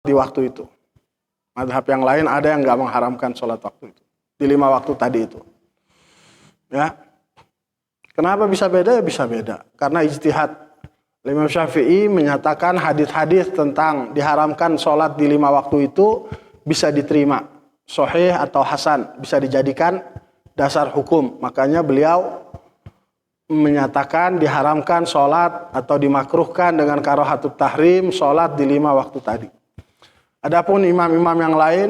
di waktu itu. Mazhab yang lain ada yang nggak mengharamkan sholat waktu itu. Di 5 waktu tadi itu. Ya. Kenapa bisa beda? Ya bisa beda. Karena ijtihad. Imam Syafi'i menyatakan hadis-hadis tentang diharamkan sholat di 5 waktu itu bisa diterima. Sahih atau hasan. Bisa dijadikan dasar hukum. Makanya beliau menyatakan diharamkan sholat atau dimakruhkan dengan karahatut tahrim sholat di 5 waktu tadi. Adapun imam-imam yang lain,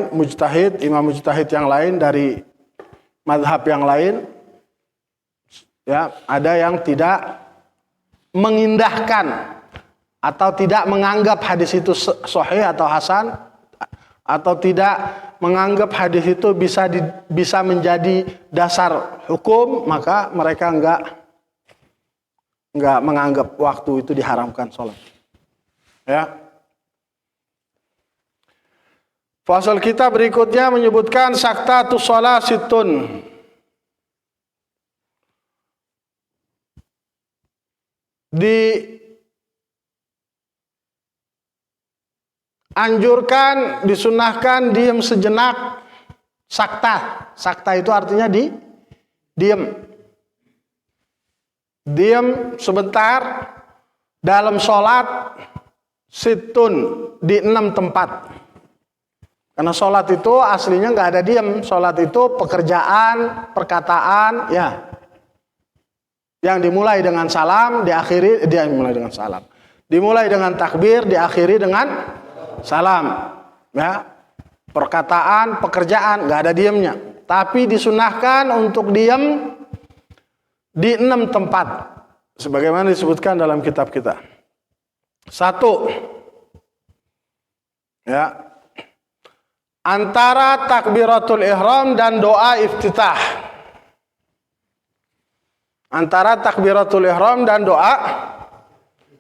imam mujtahid yang lain dari mazhab yang lain, ya ada yang tidak mengindahkan atau tidak menganggap hadis itu sahih atau hasan, atau tidak menganggap hadis itu bisa menjadi dasar hukum, maka mereka enggak menganggap waktu itu diharamkan sholat. Ya. Fasal kita berikutnya menyebutkan saktatus shalah situn. Dianjurkan, disunahkan diam sejenak. Sakta itu artinya diam. Diam sebentar dalam sholat situn di 6 tempat. Karena sholat itu aslinya nggak ada diam. Sholat itu pekerjaan, perkataan, ya. Yang dimulai dengan salam, dimulai dengan takbir, diakhiri dengan salam. Ya. Perkataan, pekerjaan, nggak ada diamnya. Tapi disunahkan untuk diam di 6 tempat. Sebagaimana disebutkan dalam kitab kita. 1. Ya. Antara takbiratul ihram dan doa iftitah. Antara takbiratul ihram dan doa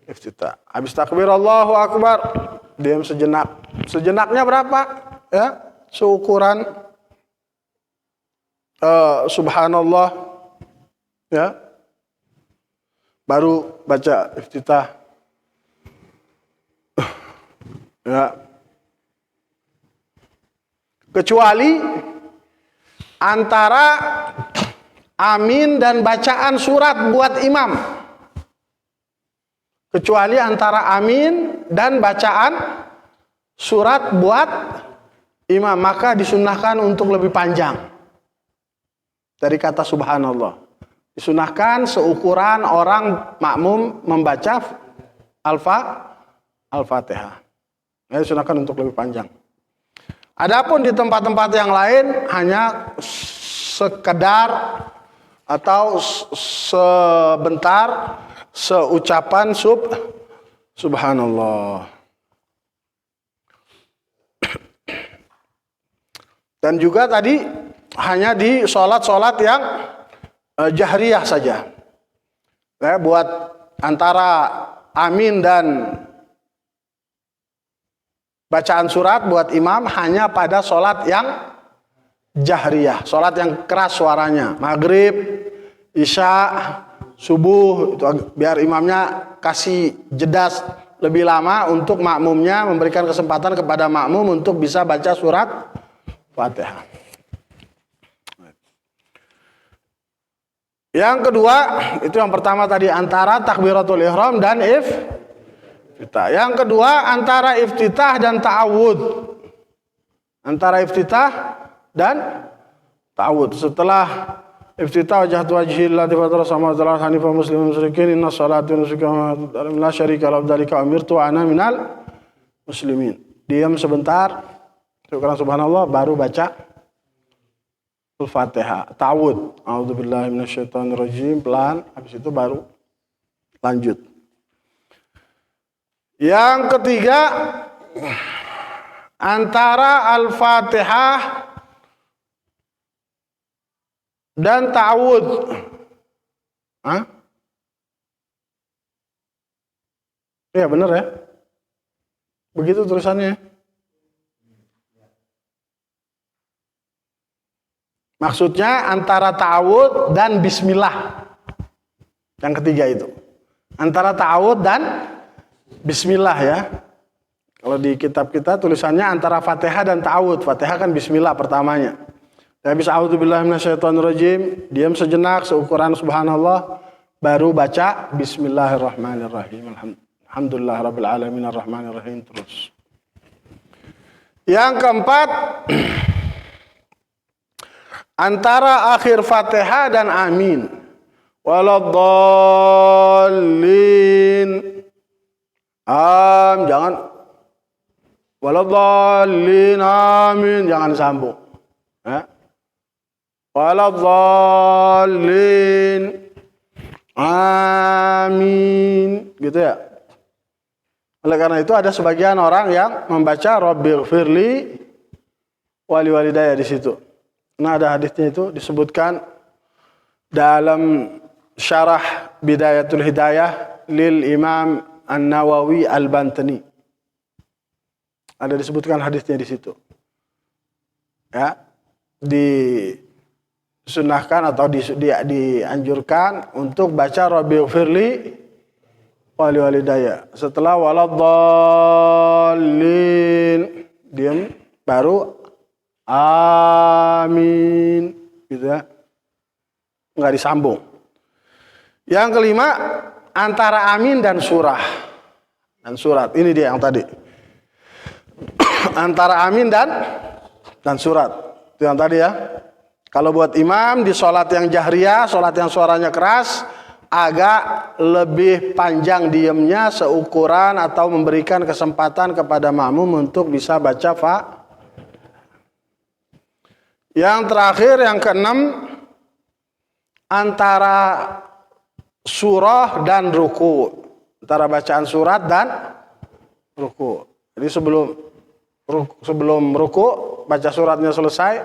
iftitah. Habis takbir Allahu Akbar, diam sejenak. Sejenaknya berapa? Ya, seukuran subhanallah. Ya. Baru baca iftitah. Ya. Kecuali antara amin dan bacaan surat buat imam. Kecuali antara amin dan bacaan surat buat imam, maka disunahkan untuk lebih panjang dari kata subhanallah. Disunahkan seukuran orang makmum membaca Al-Fatihah. Ya, disunahkan untuk lebih panjang. Adapun di tempat-tempat yang lain hanya sekedar atau sebentar seucapan subhanallah. Dan juga tadi hanya di sholat-sholat yang jahriyah saja. Ya, buat antara amin dan bacaan surat buat imam hanya pada sholat yang jahriyah, sholat yang keras suaranya, maghrib, isya, subuh, itu biar imamnya kasih jeda lebih lama untuk makmumnya, memberikan kesempatan kepada makmum untuk bisa baca surat Fatihah. Yang kedua, itu yang pertama tadi antara takbiratul ihram dan iftitah. Yang kedua antara iftitah dan ta'awud. Antara iftitah dan ta'awud. Setelah iftitah wajhatu wajhillati fatara samawati wal ardi hanifan musliman musyrikin inna salati wa nusuki la syarika lahu dzalika umirtu ana minal muslimin. Diam sebentar, syukuran subhanallah, baru baca Al-Fatihah. Ta'awud. A'udzubillahi minasyaitonirrajim, pelan, habis itu baru lanjut. Yang ketiga, antara Al-Fatihah dan ta'awud. Iya benar ya? Begitu tulisannya. Maksudnya antara ta'awud dan bismillah. Yang ketiga itu. Antara ta'awud dan bismillah ya. Kalau di kitab kita tulisannya antara Fatihah dan ta'awud. Fatihah kan bismillah pertamanya. Habis a'udzubillahi minasyaitonirrajim, diam sejenak seukuran subhanallah, baru baca bismillahirrahmanirrahim. Alhamdulillah rabbil alamin arrahmanirrahim terus. Yang keempat, antara akhir Fatihah dan amin. Waladdallin. Jangan waladdallin amin, jangan sambung. Ya. Waladdallin amin, gitu ya. Oleh karena itu ada sebagian orang yang membaca Rabbighfirli wali walidayya di situ. Nah, ada hadisnya itu disebutkan dalam syarah Bidayatul Hidayah lil Imam An-Nawawi Al-Bantani. Ada disebutkan hadisnya di situ. Ya, disunahkan atau dianjurkan untuk baca Rabbighfirli wali walidayya setelah waladdallin, diam baru amin, gitu ya, nggak disambung. Yang kelima, antara amin dan surat. Ini dia yang tadi. Antara amin dan surat. Itu yang tadi ya. Kalau buat imam di sholat yang jahriyah, sholat yang suaranya keras, agak lebih panjang diamnya seukuran atau memberikan kesempatan kepada makmum untuk bisa baca Yang terakhir, yang keenam, antara surah dan ruku, antara bacaan surat dan ruku. Jadi sebelum ruku baca suratnya selesai,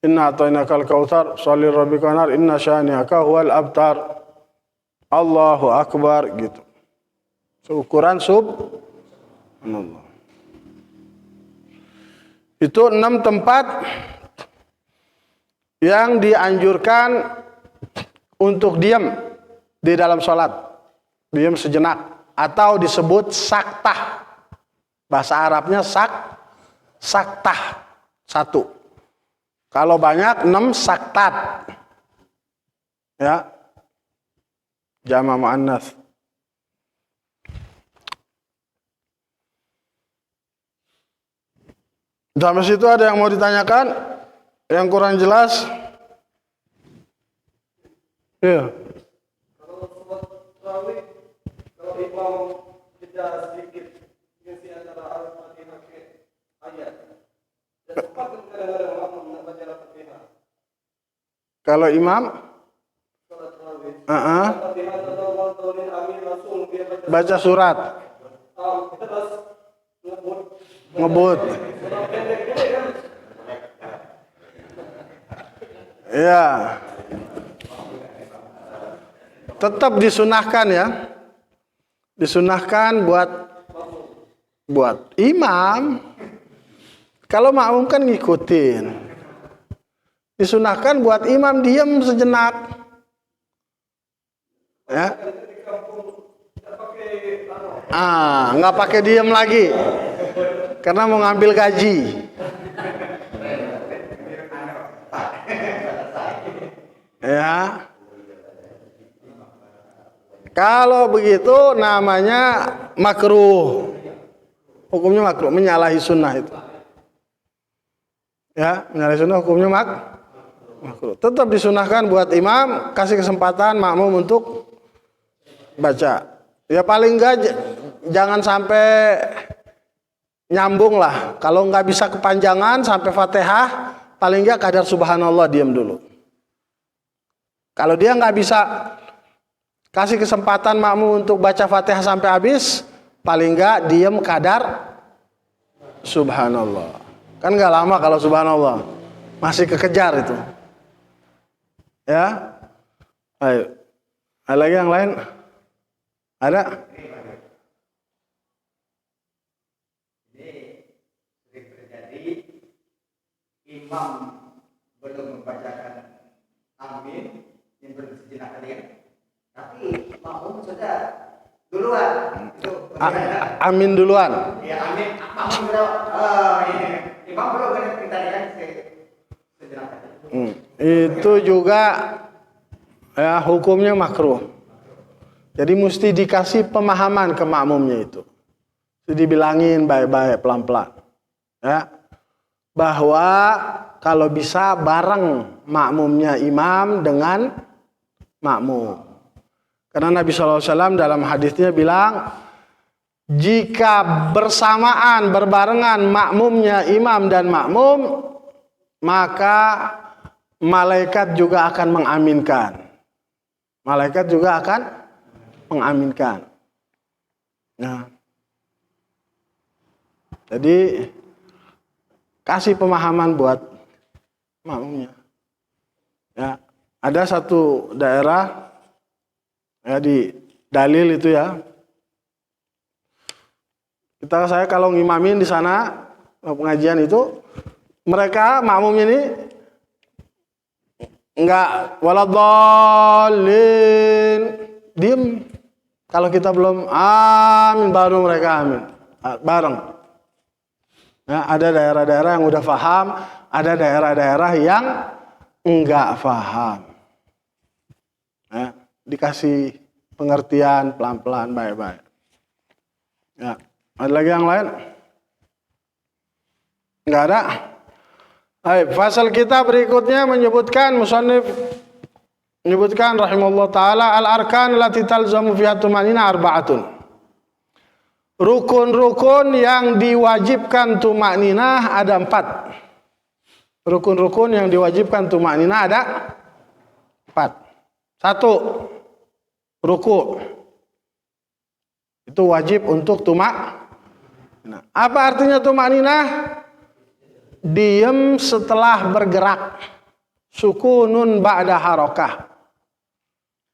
inna a'tainakal kautsar shalli rabbika wanhar inna syani'aka huwal abtar, Allahu akbar, gitu. Seukuran subhanallah. Itu 6 tempat yang dianjurkan untuk diam di dalam sholat. Diam sejenak atau disebut saktah. Bahasa Arabnya saktah. 1. Kalau banyak 6 saktat. Ya. Jama' muannats. Sampai situ ada yang mau ditanyakan? Yang kurang jelas? Iya. Kalau sholat tarawih, kalau imam jeda sedikit mengisi antara Al-Fatihah ke ayat, dan sempat kadang-kadang makmum membaca Al-Fatihah. Kalau imam Sholat tarawih, Al-Fatihah atau Waladdallin amin langsung dia baca surat. Terus Ngebut. Ya. Tetap disunahkan ya. Disunahkan buat imam. Kalau makmum kan ngikutin. Disunahkan buat imam diam sejenak. Ya. Nggak pakai diam lagi. Karena mau ngambil gaji. Ya. Kalau begitu namanya makruh. Hukumnya makruh, menyalahi sunnah itu. Ya, menyalahi sunnah hukumnya makruh. Tetap disunahkan buat imam, kasih kesempatan makmum untuk baca. Ya paling enggak jangan sampai nyambung lah. Kalau nggak bisa kepanjangan sampai Fatihah, paling nggak kadar subhanallah diam dulu. Kalau dia nggak bisa kasih kesempatan makmum untuk baca Fatihah sampai habis, paling nggak diam kadar subhanallah. Kan nggak lama kalau subhanallah, masih kekejar itu. Ya, ayo. Ada lagi yang lain? Ada? Imam belum membacakan amin yang bersejenak tadi kan, tapi makmum sudah duluan. Amin duluan. Ya amin Imam belum kan kita kan sejenak tadi. Itu juga ya hukumnya makruh. Jadi mesti dikasih pemahaman ke makmumnya itu. Dibilangin baik-baik pelan-pelan. Ya. Bahwa kalau bisa bareng makmumnya imam dengan makmum. Karena Nabi SAW dalam hadisnya bilang, jika bersamaan berbarengan makmumnya imam dan makmum, maka malaikat juga akan mengaminkan. Malaikat juga akan mengaminkan. Nah, jadi kasih pemahaman buat makmumnya. Ya, ada satu daerah ya di Dalil itu ya. Saya kalau ngimamin di sana pengajian itu, mereka makmumnya ini enggak waladhdallin, diem. Kalau kita belum amin baru mereka amin. Bareng. Ya, ada daerah-daerah yang udah paham, ada daerah-daerah yang enggak paham. Ya, dikasih pengertian pelan-pelan, baik-baik. Ya, ada lagi yang lain? Enggak ada? Baik, pasal kita berikutnya menyebutkan musannif menyebutkan rahimahullah taala al-arkan allati talzamu fiha tumanina arba'atun. Rukun-rukun yang diwajibkan tumakninah ada 4. Rukun-rukun yang diwajibkan tumakninah ada 4. 1. Ruku. Itu wajib untuk tumakninah. Apa artinya tumakninah? Diam setelah bergerak. Sukunun ba'da harakah.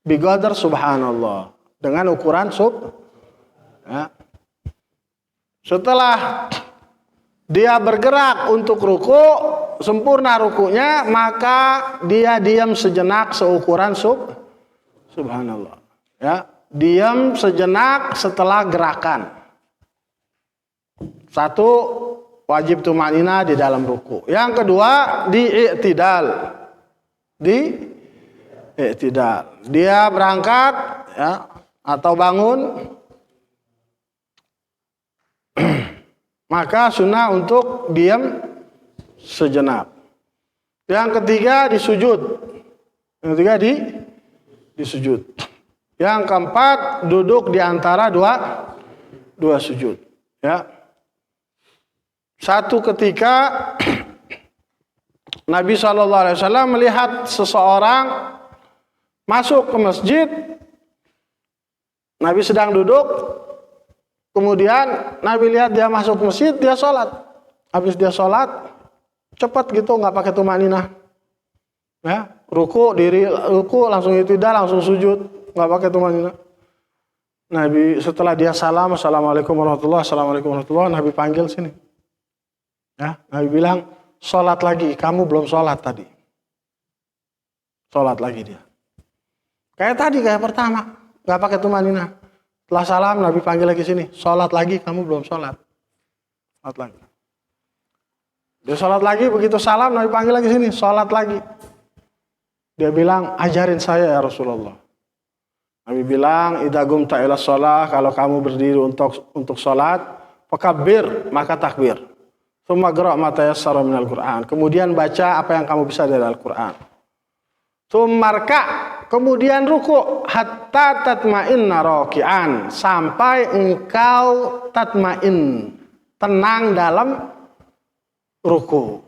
Biqadar subhanallah. Dengan ukuran ya. Setelah dia bergerak untuk ruku, sempurna rukunya, maka dia diam sejenak seukuran subhanallah. Ya, diam sejenak setelah gerakan. 1, wajib tumanina di dalam ruku. Yang kedua, di i'tidal. Dia berangkat ya, atau bangun, maka sunnah untuk diam sejenak. Yang ketiga disujud. Yang ketiga disujud. Yang keempat duduk di antara dua sujud. Ya. Satu ketika Nabi SAW melihat seseorang masuk ke masjid, Nabi sedang duduk. Kemudian Nabi lihat dia masuk masjid, dia sholat. Habis dia sholat, cepat gitu, nggak pakai tumaninah. Ya, ruku langsung i'tidal, langsung sujud, nggak pakai tumaninah. Nabi setelah dia salam, assalamualaikum warahmatullahi wabarakatuh, Nabi panggil sini. Ya, Nabi bilang, sholat lagi, kamu belum sholat tadi. Sholat lagi dia. Kayak tadi, kayak pertama, nggak pakai tumaninah. Setelah salam, Nabi panggil lagi sini. Sholat lagi, kamu belum sholat. Sholat lagi. Dia sholat lagi, begitu salam, Nabi panggil lagi sini. Sholat lagi. Dia bilang, ajarin saya ya Rasulullah. Nabi bilang, idza qumta ila shalah, kalau kamu berdiri untuk sholat, fakabbir, maka takbir. Tsumma qra' ma tayassara minal Qur'an. Kemudian baca apa yang kamu bisa dari Al-Qur'an. Tsummarka, kemudian ruku hatta tatma'inna raki'an, sampai engkau tatma'in, tenang dalam ruku.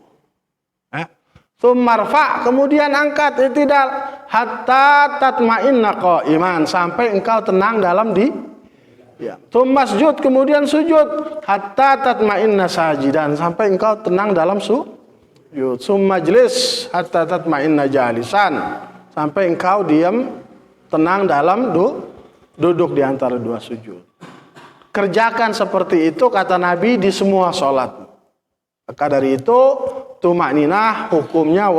Tsummarfa, kemudian angkat i'tidal hatta tatma'inna qa'iman, sampai engkau tenang dalam Tsummasjud, kemudian sujud hatta tatma'inna sajidan, sampai engkau tenang dalam sujud. Tsumajlis hatta tatma'inna jalisan, sampai engkau diam tenang dalam duduk di antara dua sujud. Kerjakan seperti itu kata Nabi di semua sholat. Maka dari itu tumakninah hukumnya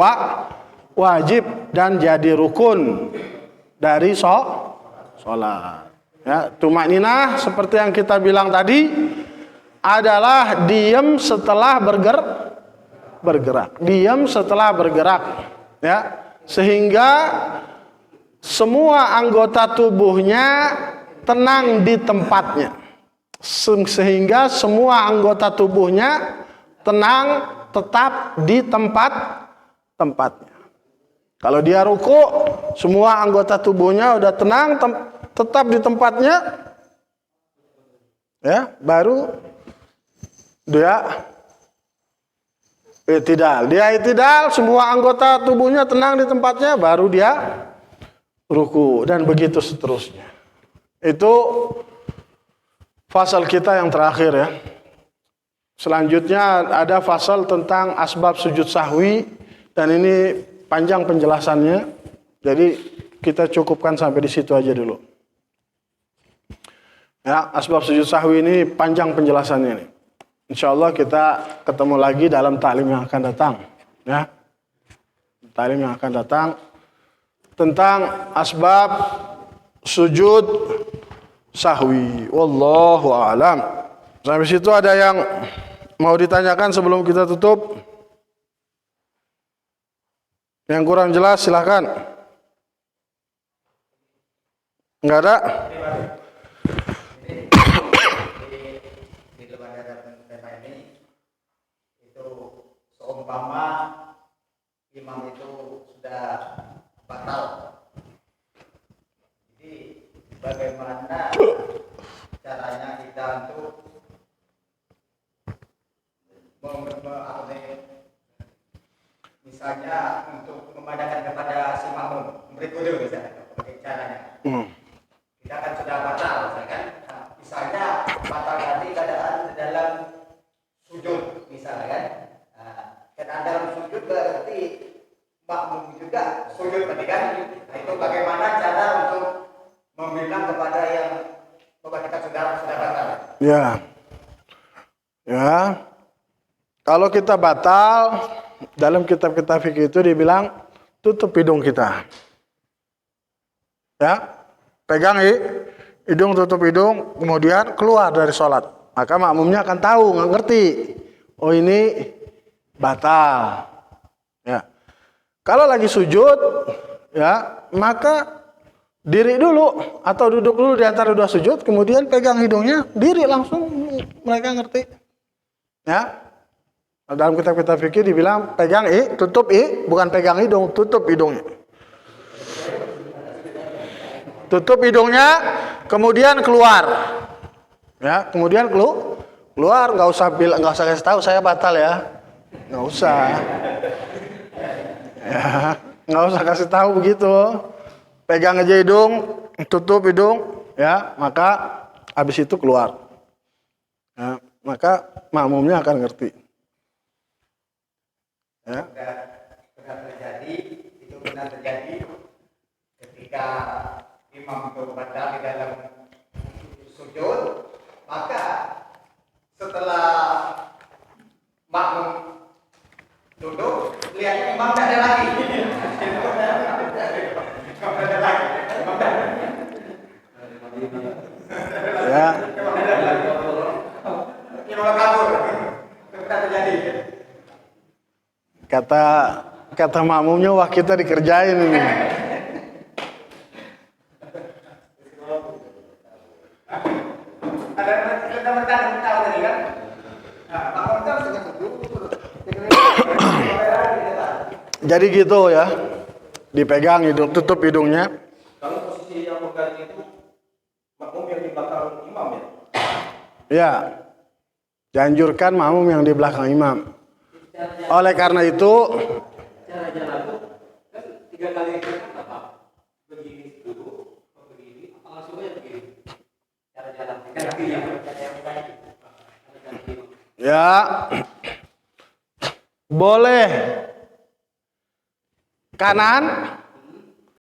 wajib dan jadi rukun dari sholat. Ya, tumakninah seperti yang kita bilang tadi, adalah diam setelah bergerak. Diam setelah bergerak, ya. Sehingga semua anggota tubuhnya tenang di tempatnya. Sehingga semua anggota tubuhnya tenang tetap di tempatnya. Kalau dia ruku, semua anggota tubuhnya udah tenang tetap di tempatnya. Ya, baru dia i'tidal. Dia i'tidal, semua anggota tubuhnya tenang di tempatnya, baru dia ruku, dan begitu seterusnya. Itu fasal kita yang terakhir, ya. Selanjutnya ada fasal tentang asbab sujud sahwi, dan ini panjang penjelasannya. Jadi kita cukupkan sampai di situ aja dulu. Ya, asbab sujud sahwi ini panjang penjelasannya nih. Insyaallah kita ketemu lagi dalam taklim yang akan datang, ya. Taklim yang akan datang tentang asbab sujud sahwi. Wallahu a'lam. Sampai situ ada yang mau ditanyakan sebelum kita tutup? Yang kurang jelas silahkan. Enggak ada? Di lembaga dan tema ini itu seumpama imam itu sudah batal. Jadi bagaimana caranya kita untuk misalnya untuk memadakan kepada si makmum, memberi kode misalnya, bagaimana caranya? Kita kan sudah batal, misalkan. Nah, misalnya batal tadi keadaan dalam sujud, misalnya kan. Nah, keadaan dalam sujud berarti makmum juga sujud tadi kan. Nah, itu bagaimana cara untuk membilang kepada yang bahwa kita sudah batal? Ya. Ya. Kalau kita batal, dalam kitab-kitab fikih itu dibilang tutup hidung kita. Ya. Pegang hidung, tutup hidung, kemudian keluar dari sholat. Maka makmumnya akan tahu, nggak ngerti. Oh, ini batal. Ya. Kalau lagi sujud, ya, maka diri dulu atau duduk dulu di antara dua sujud, kemudian pegang hidungnya, diri langsung, mereka ngerti. Ya. Dalam kitab-kitab fikih dibilang pegang tutup bukan pegang hidung, tutup hidungnya. Tutup hidungnya, kemudian keluar. Ya, kemudian keluar, nggak usah kasih tahu saya batal ya. Nggak usah. Ya, nggak usah kasih tahu begitu. Pegang aja hidung, tutup hidung, ya, maka habis itu keluar. Ya, maka makmumnya akan ngerti. Ya. Benar terjadi, itu benar terjadi ketika imam itu batal di dalam sujud, maka setelah makmum duduk, lihatnya imam tidak ada lagi. Ya. Imam kabur, itu benar terjadi. Kata makmumnya, wah kita dikerjain ini. Jadi gitu ya, dipegang hidung, tutup hidungnya. Kalau posisi yang mengganti itu makmum yang di belakang imam ya? Ya, dianjurkan makmum yang di belakang imam. Oleh karena itu, cara jalan tuh kan 3 kali kan apa? Begini dulu, begini, apa langsung aja begini? Cara jalan 3 kali ya. ya boleh kanan,